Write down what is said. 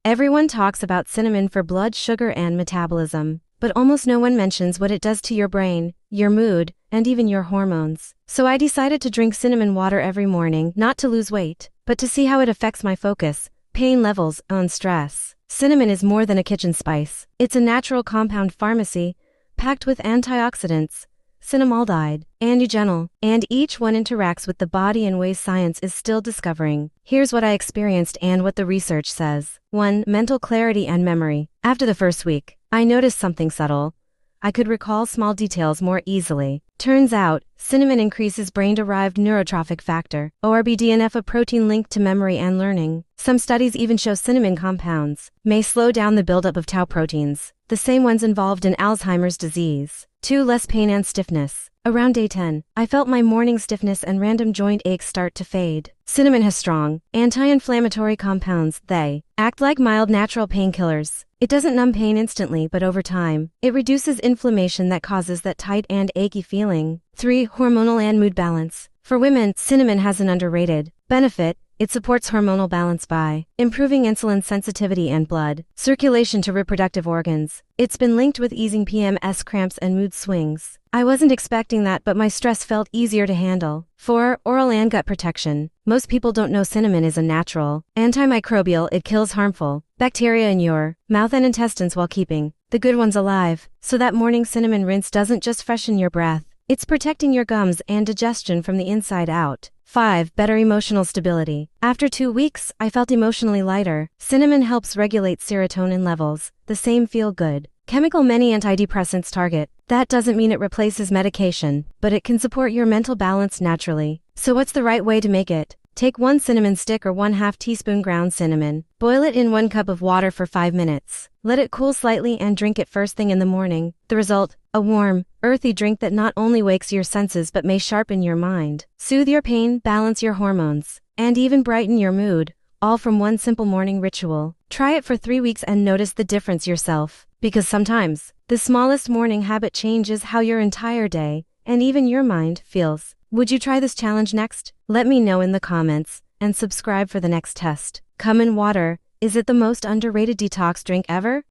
Everyone talks about cinnamon for blood sugar and metabolism, but almost no one mentions what it does to your brain, your mood, and even your hormones. So I decided to drink cinnamon water every morning, not to lose weight, but to see how it affects my focus, pain levels, and stress. Cinnamon is more than a kitchen spice. It's a natural compound pharmacy, packed with antioxidants, cinnamaldehyde, and eugenol, and each one interacts with the body in ways science is still discovering. Here's what I experienced and what the research says. 1. Mental clarity and memory. After the first week, I noticed something subtle. I could recall small details more easily. Turns out, cinnamon increases brain-derived neurotrophic factor, or BDNF, a protein linked to memory and learning. Some studies even show cinnamon compounds may slow down the buildup of tau proteins, the same ones involved in Alzheimer's disease. 2. Less pain and stiffness. Around day 10, I felt my morning stiffness and random joint aches start to fade. Cinnamon has strong, anti-inflammatory compounds. They act like mild natural painkillers. It doesn't numb pain instantly, but over time, it reduces inflammation that causes that tight and achy feeling. 3. Hormonal and mood balance. For women, cinnamon has an underrated benefit. It supports hormonal balance by improving insulin sensitivity and blood circulation to reproductive organs. It's been linked with easing PMS cramps and mood swings. I wasn't expecting that, but my stress felt easier to handle. 4. Oral and gut protection. Most people don't know cinnamon is a natural antimicrobial. It kills harmful bacteria in your mouth and intestines while keeping the good ones alive. So that morning cinnamon rinse doesn't just freshen your breath, it's protecting your gums and digestion from the inside out. 5. Better emotional stability. After 2 weeks, I felt emotionally lighter. Cinnamon helps regulate serotonin levels, the same feel-good chemical many antidepressants target. That doesn't mean it replaces medication, but it can support your mental balance naturally. So what's the right way to make it? Take 1 cinnamon stick or 1/2 teaspoon ground cinnamon. Boil it in 1 cup of water for 5 minutes. Let it cool slightly and drink it first thing in the morning. The result? A warm, earthy drink that not only wakes your senses but may sharpen your mind, soothe your pain, balance your hormones, and even brighten your mood, all from one simple morning ritual. Try it for 3 weeks and notice the difference yourself, because sometimes, the smallest morning habit changes how your entire day, and even your mind, feels. Would you try this challenge next? Let me know in the comments, and subscribe for the next test. Come in water. Is it the most underrated detox drink ever?